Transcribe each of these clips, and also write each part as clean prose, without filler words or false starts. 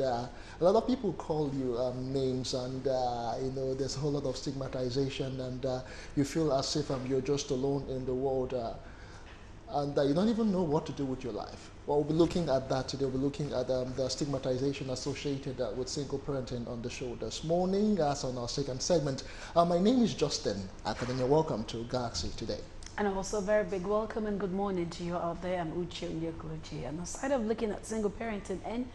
and a lot of people call you names, and there's a whole lot of stigmatization, and you feel as if you're just alone in the world. And you don't even know what to do with your life. Well, we'll be looking at that today. We'll be looking at the stigmatization associated with single parenting on the show this morning. That's on our second segment. My name is Justin Akademia. Welcome to Galaxy today. And also a very big welcome and good morning to you out there. I'm Uche Onyekuluchi. And aside of looking at single parenting and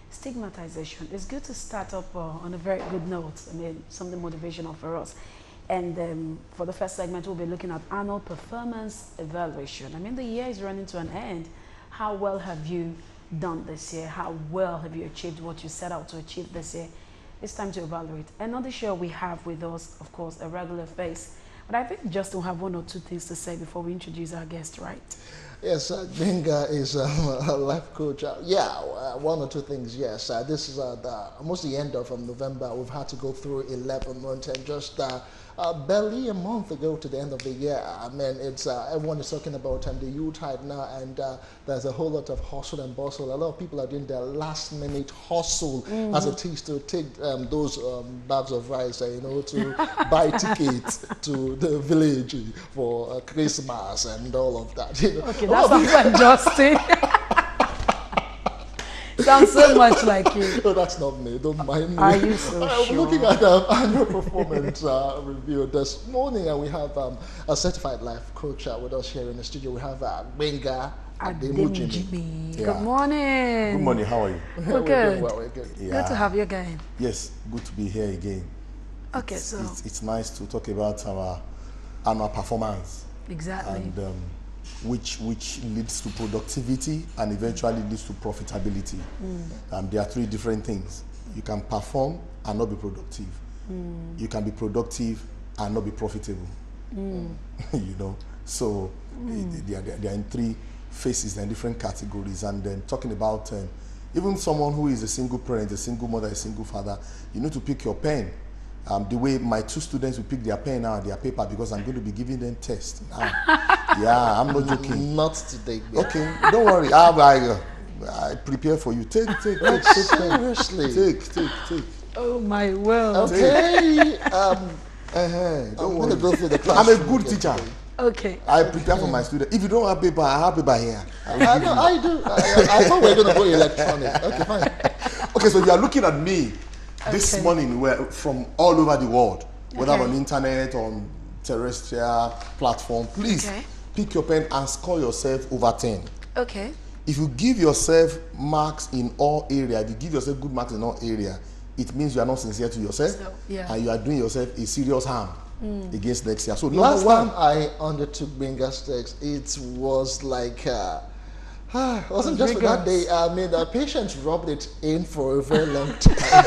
stigmatization, it's good to start up on a very good note. I mean, something motivational for us. And for the first segment, we'll be looking at annual performance evaluation. I mean, the year is running to an end. How well have you done this year? How well have you achieved what you set out to achieve this year? It's time to evaluate. And on the show, we have with us, of course, a regular face. But I think Justin will have one or two things to say before we introduce our guest, right? Yes, Benga is a life coach. One or two things, yes. This is almost the end of November. We've had to go through 11 months, and just barely a month ago to the end of the year. I mean, it's everyone is talking about the Yuletide now, and there's a whole lot of hustle and bustle. A lot of people are doing their last-minute hustle as it is to take those bags of rice, to buy tickets to the village for Christmas and all of that. Okay, that's not Justin. Sounds so much like you. No, that's not me. Don't mind me. Are you so sure? We're looking at annual performance review this morning, and we have a certified life coach with us here in the studio. We have Benga Ademujimi. Good morning. Good morning. How are you? We're good. We're good. Yeah. Good to have you again. Yes, good to be here again. Okay, it's nice to talk about our annual performance. Exactly. And which leads to productivity and eventually leads to profitability. There are three different things. You can perform and not be productive. You can be productive and not be profitable. So they are in three phases and different categories. And then talking about even someone who is a single parent, a single mother, a single father, you need to pick your pen. The way my two students will pick their pen now, their paper, because I'm going to be giving them tests now. Yeah, I'm not joking. Not today. Okay, don't worry. I prepare for you. Take. Seriously. Take. Oh my word. Okay. Don't I'm worry. going to go through the I'm a classroom good again. teacher. Okay. I prepare for my students. If you don't have paper, I have paper here. I do. I thought we were going to go electronic. Okay, fine. Okay, so you are looking at me this morning. We're from all over the world, whether on internet, on terrestrial platform. Please pick your pen and score yourself over 10. Okay. If you give yourself marks in all areas, if you give yourself good marks in all areas, it means you are not sincere to yourself, and you are doing yourself a serious harm against next year. So last time I undertook Benga's text, it was like it wasn't just for that day. I mean, the patients rubbed it in for a very long time.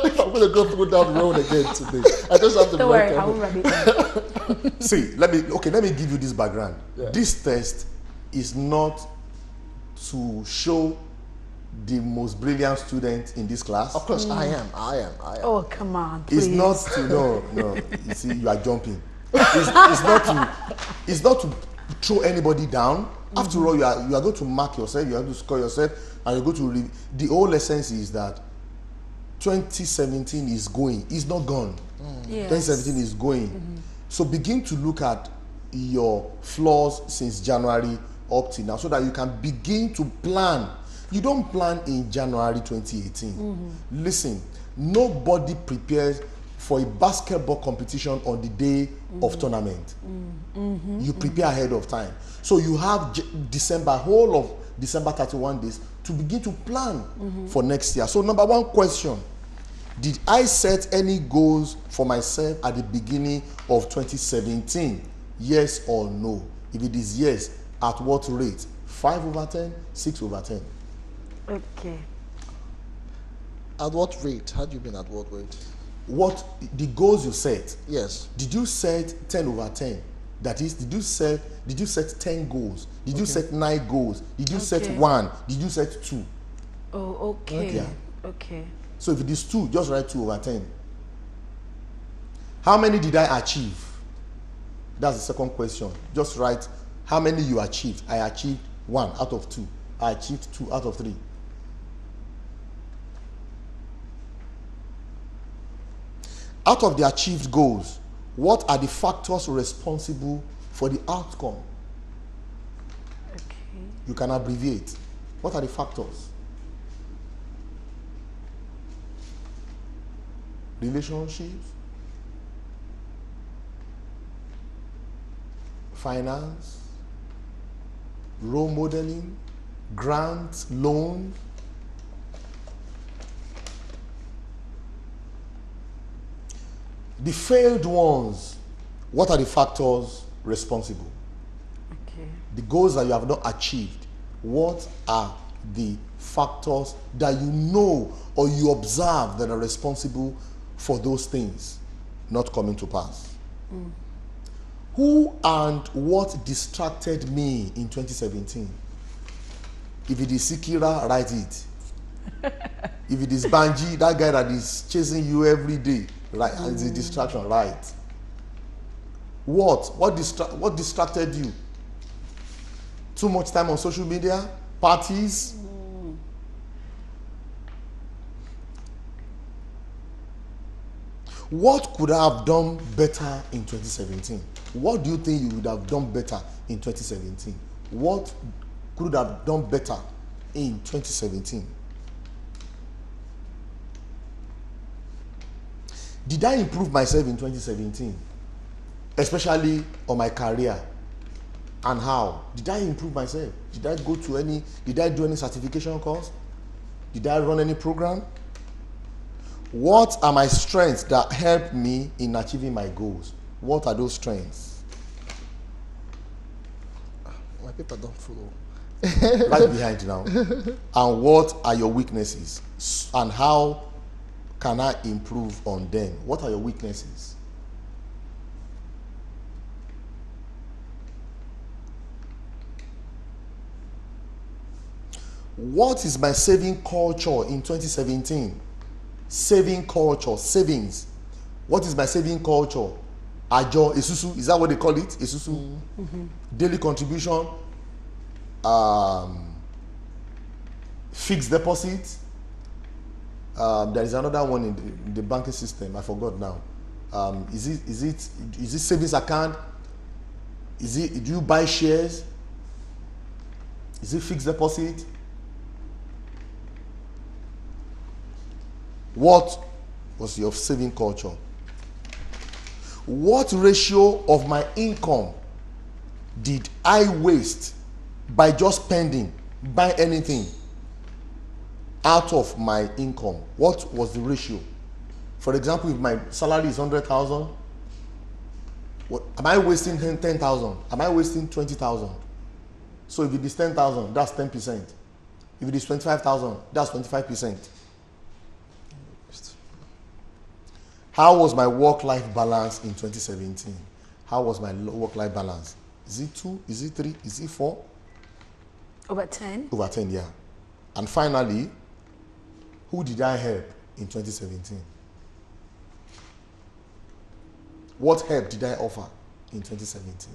If I'm going to go through that road again today, I just have to. Don't worry, I will rub it in. See, let me give you this background. This test is not to show the most brilliant student in this class. Of course, I am. Oh, come on, please. It's not to no. You see, you are jumping. It's not to throw anybody down. After all, you are going to mark yourself. You are going to score yourself, and you're going to read. The whole essence is that 2017 is going. It's not gone. 2017 is going. So begin to look at your flaws since January up to now, so that you can begin to plan. You don't plan in January 2018. Listen, nobody prepares for a basketball competition on the day of tournament. You prepare ahead of time. So you have December, whole of December 31 days to begin to plan for next year. So number one question, did I set any goals for myself at the beginning of 2017? Yes or no? If it is yes, at what rate? 5 over 10, 6 over 10? Okay. At what rate? Had you been at what rate? What the goals you set? Yes. Did you set 10 over 10? That is, did you set 10 goals? Did you set 9 goals? Did you set 1? Did you set 2? Oh, okay. Yeah. Okay. So if it is 2, just write 2 over 10. How many did I achieve? That's the second question. Just write how many you achieved. I achieved 1 out of 2. I achieved 2 out of 3. Out of the achieved goals, what are the factors responsible for the outcome? Okay. You can abbreviate. What are the factors? Relationships, finance, role modeling, grants, loan. The failed ones, what are the factors responsible? Okay. The goals that you have not achieved, what are the factors that you know or you observe that are responsible for those things not coming to pass? Who and what distracted me in 2017? If it is Sikira, write it. If it is Banji, that guy that is chasing you every day, right? It's a distraction, right? What distracted you? Too much time on social media, parties. What could I have done better in 2017? What do you think you would have done better in 2017? What could I have done better in 2017? Did I improve myself in 2017? Especially on my career. And how? Did I improve myself? Did I do any certification course? Did I run any program? What are my strengths that help me in achieving my goals? What are those strengths? My paper don't follow. Right behind you now. And what are your weaknesses? And how can I improve on them? What are your weaknesses? What is my saving culture in 2017? Saving culture, savings. What is my saving culture? Ajo, Esusu, is that what they call it? Esusu. Daily contribution, fixed deposit. There is another one in the banking system. I forgot now. Is it savings account? Do you buy shares? Is it fixed deposit? What was your saving culture? What ratio of my income did I waste by just spending, buy anything out of my income? What was the ratio? For example, if my salary is 100,000, am I wasting 10,000? Am I wasting 20,000? So if it is 10,000, that's 10%. If it is 25,000, that's 25%. How was my work-life balance in 2017? How was my work-life balance? Is it 2? Is it 3? Is it 4? Over 10? Over 10, yeah. And finally, who did I help in 2017? What help did I offer in 2017?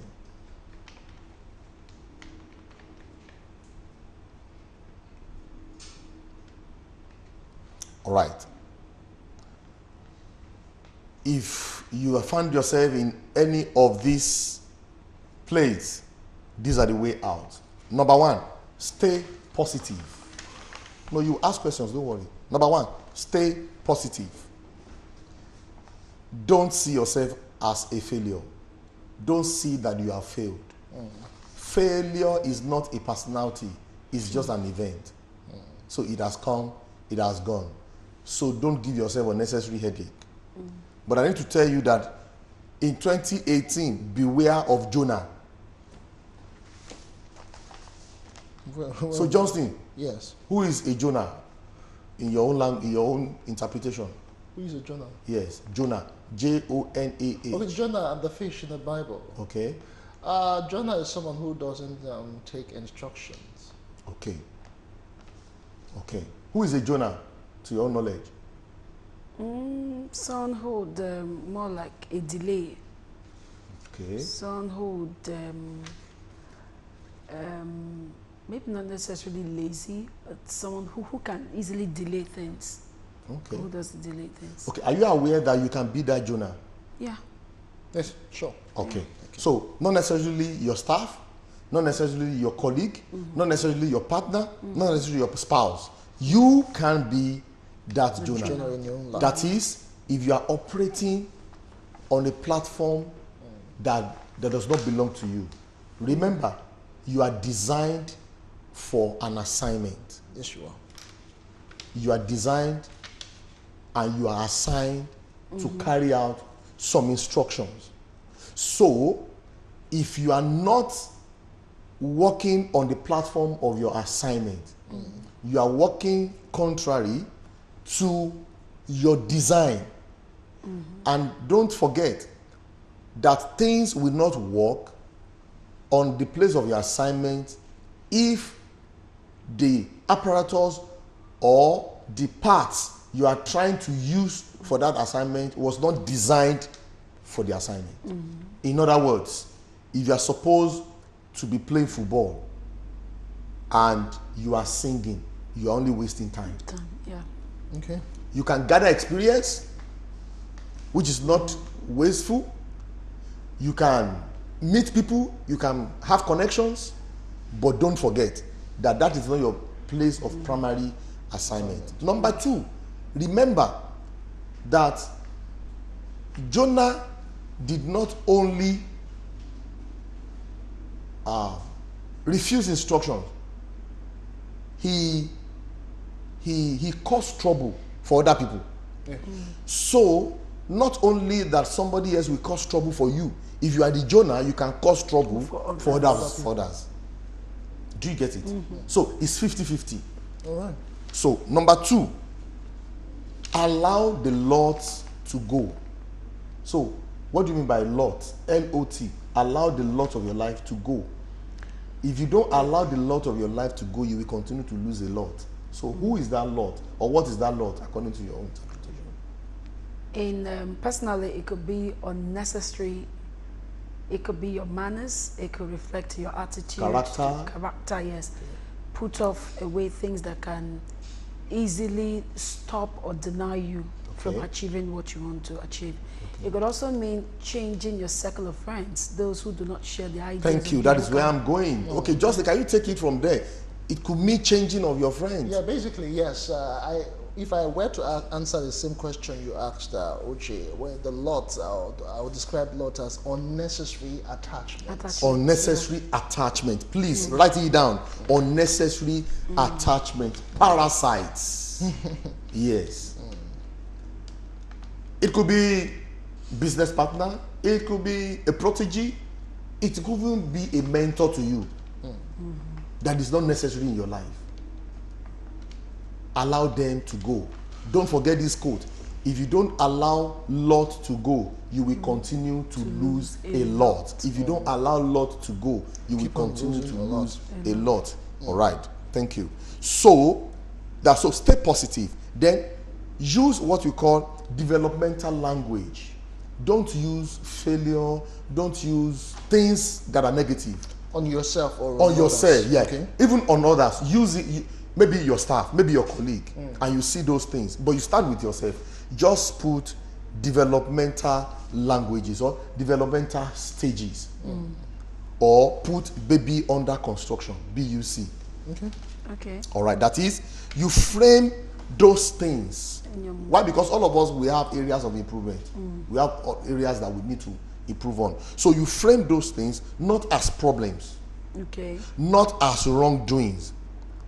All right. If you have found yourself in any of these places, these are the way out. Number 1, stay positive. No, you ask questions, don't worry. Number 1, stay positive. Don't see yourself as a failure. Don't see that you have failed. Failure is not a personality, it's just an event. So it has come, it has gone. So don't give yourself unnecessary headache. But I need to tell you that in 2018, beware of Jonah. So Johnston, Yes. who is a Jonah in your own interpretation? Who is a Jonah? Yes, Jonah. Jonah. Okay, Jonah and the fish in the Bible. Okay. Jonah is someone who doesn't take instructions. Okay. Okay. Who is a Jonah to your own knowledge? Someone who would more like a delay. Okay. Someone who would maybe not necessarily lazy, but someone who can easily delay things. Okay. Who does the delete things? Okay. Are you aware that you can be that Jonah? Yeah. Yes, sure. Okay. So not necessarily your staff, not necessarily your colleague, not necessarily your partner, not necessarily your spouse. You can be that Jonah. Jonah in your own life. That is, if you are operating on a platform that does not belong to you. Remember, you are designed for an assignment. Yes, you are. You are designed and you are assigned to carry out some instructions. So, if you are not working on the platform of your assignment, you are working contrary to your design. And don't forget that things will not work on the place of your assignment if the apparatus or the parts you are trying to use for that assignment was not designed for the assignment. In other words, if you are supposed to be playing football and you are singing, you are only wasting time. Yeah. Okay. You can gather experience, which is not wasteful. You can meet people, you can have connections, but don't forget that that is not your place of primary assignment. Number two, remember that Jonah did not only refuse instructions, he caused trouble for other people. So not only that somebody else will cause trouble for you, if you are the Jonah, you can cause trouble for others. Do you get it? So it's 50-50. All right. So number two, allow the lot to go. So what do you mean by lot? L-O-T. Allow the lot of your life to go. If you don't allow the lot of your life to go, you will continue to lose a lot. So who is that lot? Or what is that lot according to your own interpretation? Personally, it could be unnecessary. It could be your manners. It could reflect your attitude. Character, yes. Put off away things that can easily stop or deny you from achieving what you want to achieve. It could also mean changing your circle of friends, those who do not share the ideas. Thank you. That is where I'm going. Okay, just can you take it from there? It could mean changing of your friends. Yeah, basically, yes. If I were to answer the same question you asked, Uche, when the lot, I would describe lot as unnecessary attachment. Unnecessary attachment. Please write it down. Unnecessary attachment. Parasites. Yes. It could be business partner. It could be a protege. It could even be a mentor to you. That is not necessary in your life. Allow them to go. Don't forget this quote. If you don't allow lot to go, you will continue to lose a lot. If you don't allow lot to go, you will continue to lose a lot. All right. Thank you. So stay positive. Then use what we call developmental language. Don't use failure. Don't use things that are negative. On yourself or on yourself, others. yeah. Okay. Even on others. Use it. Maybe your staff, maybe your colleague, and you see those things. But you start with yourself. Just put developmental languages or developmental stages. Or put baby under construction, BUC. Okay. All right. That is, you frame those things. Why? Because all of us, we have areas of improvement. We have areas that we need to improve on. So you frame those things not as problems, not as wrongdoings,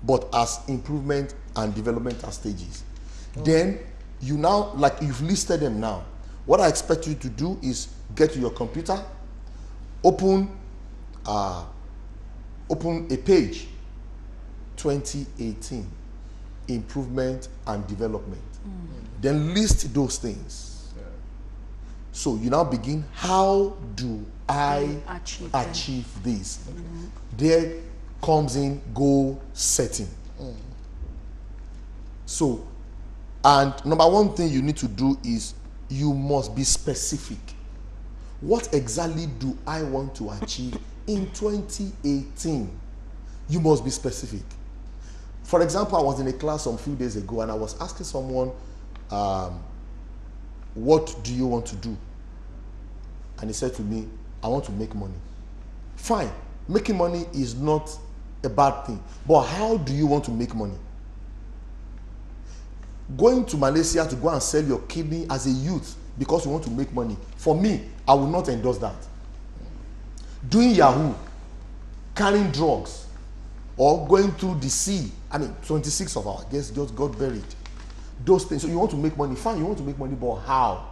but as improvement and developmental stages. Then you now, like you've listed them now, what I expect you to do is get to your computer, open a page, 2018, improvement and development. Then list those things. So you now begin, how do I achieve this? There comes in goal setting. So, and number one thing you need to do is you must be specific. What exactly do I want to achieve in 2018? You must be specific. For example, I was in a class some few days ago and I was asking someone, what do you want to do? And he said to me, I want to make money. Fine, making money is not a bad thing, but how do you want to make money? Going to Malaysia to go and sell your kidney as a youth because you want to make money, for me, I will not endorse that. Doing Yahoo, carrying drugs, or going through the sea, 26 of our guests just got buried. Those things. So you want to make money, fine, you want to make money, but how?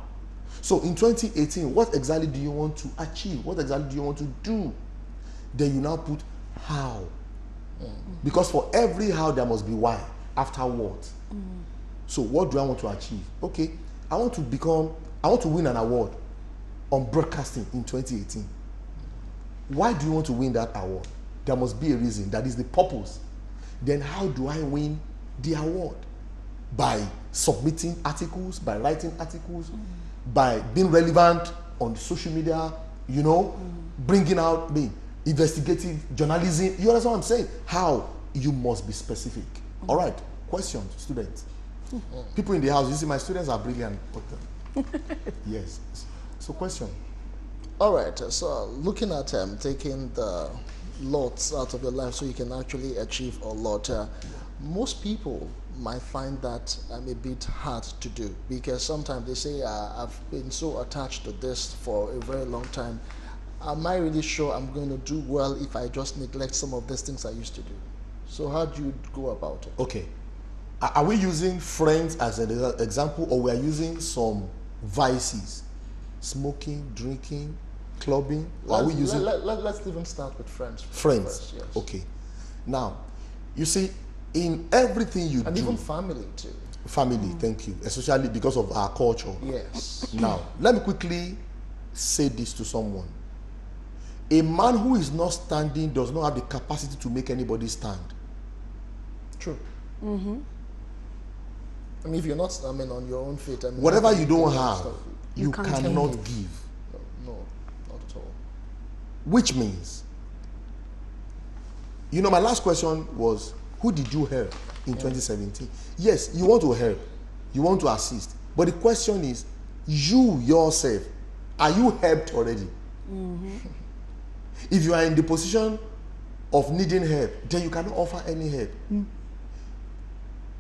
So in 2018, what exactly do you want to achieve? What exactly do you want to do? Then you now put how. Because for every how, there must be why. After what? So what do I want to achieve? Okay, I want to win an award on broadcasting in 2018. Why do you want to win that award? There must be a reason. That is the purpose. Then how do I win the award? By submitting articles, by writing articles, by being relevant on social media, bringing out the investigative journalism. You understand what I'm saying? How? You must be specific. All right, questions, students. People in the house, you see my students are brilliant. Yes. So question. All right, so looking at taking the lots out of your life so you can actually achieve a lot, most people might find that a bit hard to do, because sometimes they say, I've been so attached to this for a very long time. Am I really sure I'm going to do well if I just neglect some of these things I used to do? So how do you go about it? Okay. Are we using friends as an example, or we are using some vices? Smoking, drinking, clubbing? Let's even start with friends. Friends. First, yes. Okay. Now, you see, in everything you do. And even family too. Family, thank you. Especially because of our culture. Yes. Now, let me quickly say this to someone. A man who is not standing does not have the capacity to make anybody stand. True. If you're not on your own feet, whatever you don't have, you cannot give. No, not at all. Which means, my last question was, who did you help in 2017? Yes, you want to help, you want to assist, but the question is, you yourself, are you helped already? If you are in the position of needing help, then you cannot offer any help.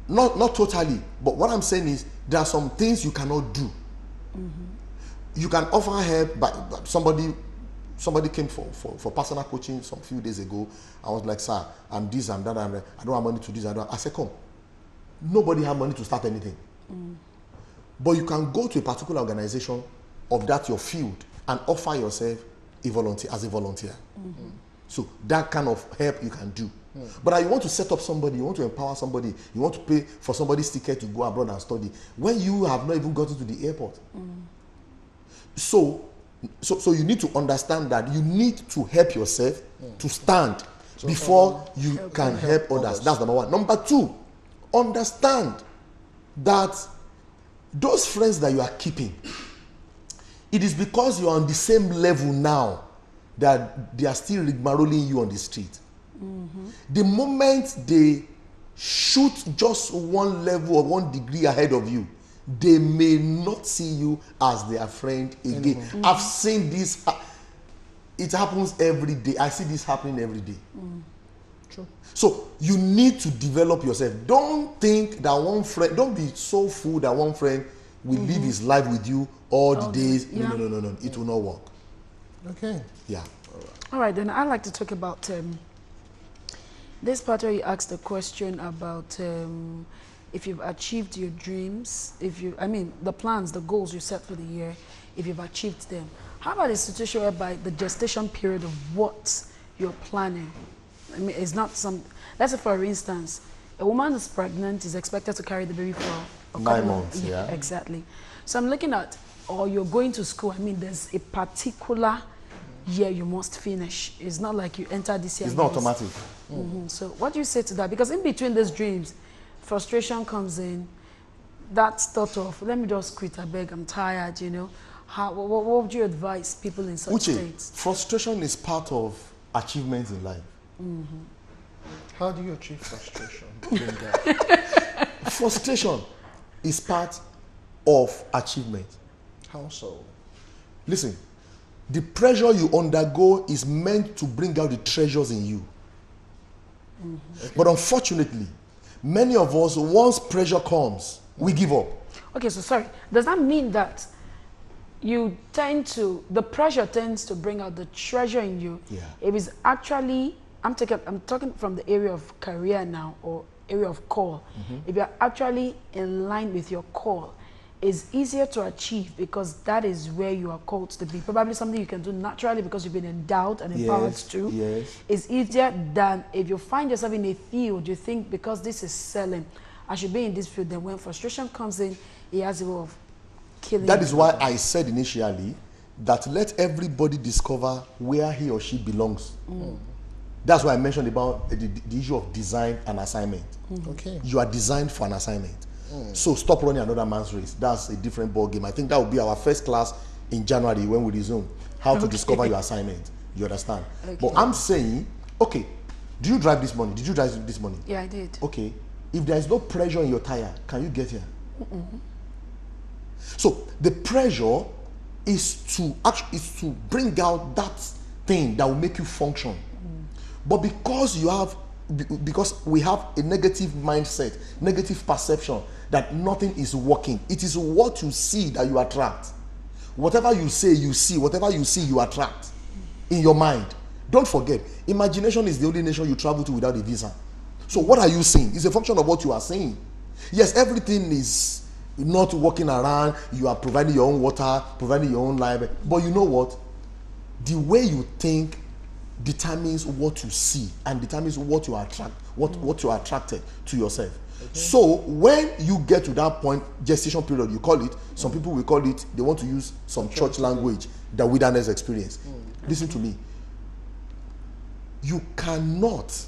Not totally, but what I'm saying is there are some things you cannot do. You can offer help, but somebody came for personal coaching some few days ago. I was like, sir, I'm this, I'm that, I don't have money to this, I said, come. Nobody has money to start anything. But you can go to a particular organization of that your field and offer yourself as a volunteer. So that kind of help you can do. But you want to set up somebody, you want to empower somebody, you want to pay for somebody's ticket to go abroad and study, when you have not even gotten to the airport. So you need to understand that you need to help yourself to stand before you can help others. That's number one. Number two, understand that those friends that you are keeping, it is because you are on the same level now that they are still rigmaroling you on the street. The moment they shoot just one level or 1 degree ahead of you, they may not see you as their friend again. I've seen this. It happens every day. I see this happening every day. True. So you need to develop yourself. Don't think that one friend, don't be so full that one friend will live his life with you all the days. Yeah. No. It will not work. Okay. Yeah. All right, then I'd like to talk about this part where you asked the question about if you've achieved your dreams, the plans, the goals you set for the year, if you've achieved them. How about the situation whereby the gestation period of what you're planning? It's not let's say for instance, a woman is pregnant, is expected to carry the baby for 9 months, yeah. Exactly. So I'm looking at, or you're going to school, there's a particular year you must finish. It's not like you enter this year. It's not automatic. So what do you say to that? Because in between these dreams, frustration comes in. That thought of, let me just quit, I beg, I'm tired, what would you advise people in such states? Frustration is part of achievements in life. How do you achieve frustration? Frustration is part of achievement. How so? Listen, the pressure you undergo is meant to bring out the treasures in you. Okay. But unfortunately, many of us, once pressure comes, we give up. Okay, so sorry. Does that mean that the pressure tends to bring out the treasure in you? Yeah. It is actually, I'm talking from the area of career now, or area of call. If you're actually in line with your call, it's easier to achieve because that is where you are called to be. Probably something you can do naturally because you've been endowed and empowered to. Yes. It's easier than if you find yourself in a field, you think because this is selling, I should be in this field. Then when frustration comes in, it has a way of killing. That is why I said initially that let everybody discover where he or she belongs. That's why I mentioned about the issue of design and assignment. Okay. You are designed for an assignment. So stop running another man's race. That's a different ball game. I think that will be our first class in January when we resume. How to discover your assignment. You understand? Okay. But I'm saying, okay, do you drive this morning? Did you drive this morning? Yeah, I did. Okay. If there is no pressure in your tire, can you get here? So the pressure is to bring out that thing that will make you function. But because we have a negative mindset, negative perception that nothing is working, it is what you see that you attract. Whatever you say, you see. Whatever you see, you attract in your mind. Don't forget, imagination is the only nation you travel to without a visa. So what are you seeing? It's a function of what you are saying. Yes, everything is not walking around. You are providing your own water, providing your own life. But you know what? The way you think determines what you see and determines what you attract, what you are attracted to yourself. Okay. So when you get to that point, gestation period, you call it, some people will call it, they want to use some church language, the wilderness experience. Listen to me. You cannot,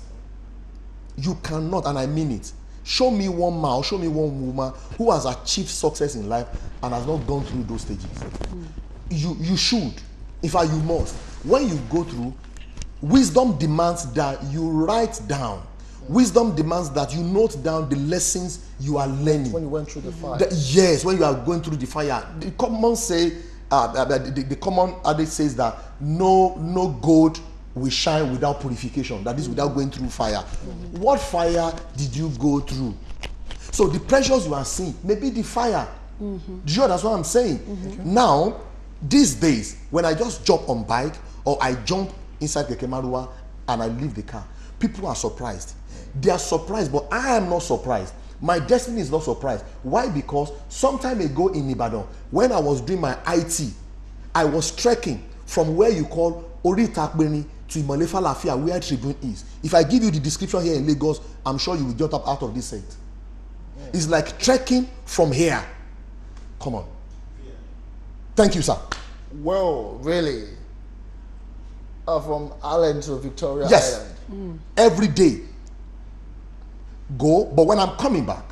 and I mean it, show me one man, show me one woman who has achieved success in life and has not gone through those stages. You should. In fact, you must. When you go through, wisdom demands that you write down. Wisdom demands that you note down the lessons you are learning. When you went through the fire. Yes, when you are going through the fire. The common say, the common adage says that no gold will shine without purification. That is, without going through fire. What fire did you go through? So the pressures you are seeing, maybe the fire. Do you understand what I'm saying? Now, these days, when I just jump on bike or I jump inside the Kemarua and I leave the car, people are surprised. They are surprised, but I am not surprised. My destiny is not surprised. Why? Because some time ago in Ibadan, when I was doing my IT, I was trekking from where you call Oritakbeni to Imalefa Lafia, where Tribune is. If I give you the description here in Lagos, I'm sure you will jump up out of this seat. It's like trekking from here. Come on. Thank you, sir. Well, really? From Allen to Victoria Island? Every day. Go, but when I'm coming back,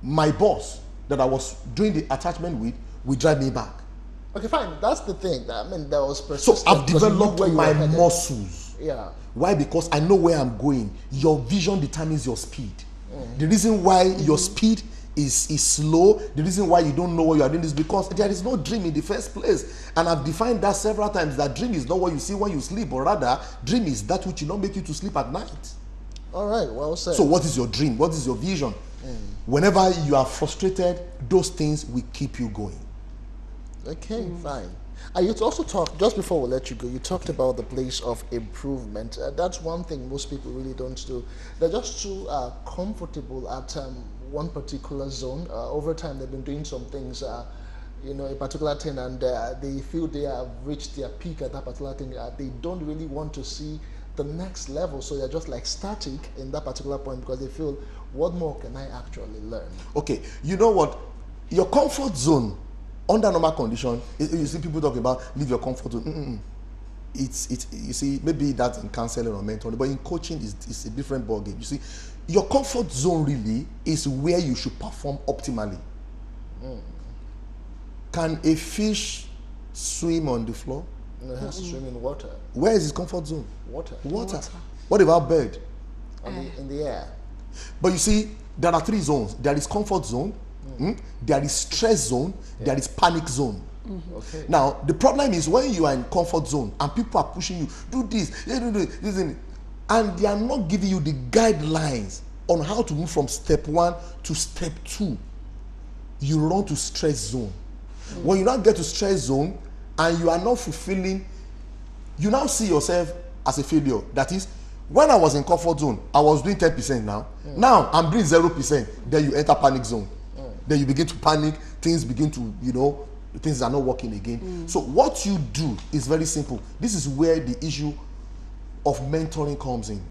my boss that I was doing the attachment with will drive me back. Okay, fine. That's the thing. I mean, that was persistent. So I've developed my muscles. Yeah. Why? Because I know where I'm going. Your vision determines your speed. The reason why your speed is slow, the reason why you don't know what you are doing is because there is no dream in the first place. And I've defined that several times, that dream is not what you see when you sleep, but rather dream is that which will not make you to sleep at night. All right, well said. So what is your dream? What is your vision? Whenever you are frustrated, those things will keep you going. Okay, fine. You also talked, just before we let you go, you talked about the place of improvement. That's one thing most people really don't do. They're just too comfortable at one particular zone. Over time, they've been doing some things, a particular thing, and they feel they have reached their peak at that particular thing. They don't really want to see the next level, so they're just like static in that particular point because they feel, what more can I actually learn? Okay, you know what? Your comfort zone, under normal condition, you see people talking about leave your comfort zone. It's you see, maybe that's in counseling or mentoring, but in coaching it's a different ballgame. You see, your comfort zone really is where you should perform optimally. Can a fish swim on the floor? No, it has to swim in water. Where is his comfort zone? Water. What about bird? In the air. But you see, there are three zones. There is comfort zone, There is stress zone, there is panic zone. Okay. Now, the problem is when you are in comfort zone and people are pushing you, do this, do this, and they are not giving you the guidelines on how to move from step 1 to step 2, you run to stress zone. When you now get to stress zone and you are not fulfilling, you now see yourself as a failure. That is, when I was in comfort zone, I was doing 10% now. Now I'm doing 0%. Then you enter panic zone. Then you begin to panic. Things begin to, things are not working again. So what you do is very simple. This is where the issue of mentoring comes in.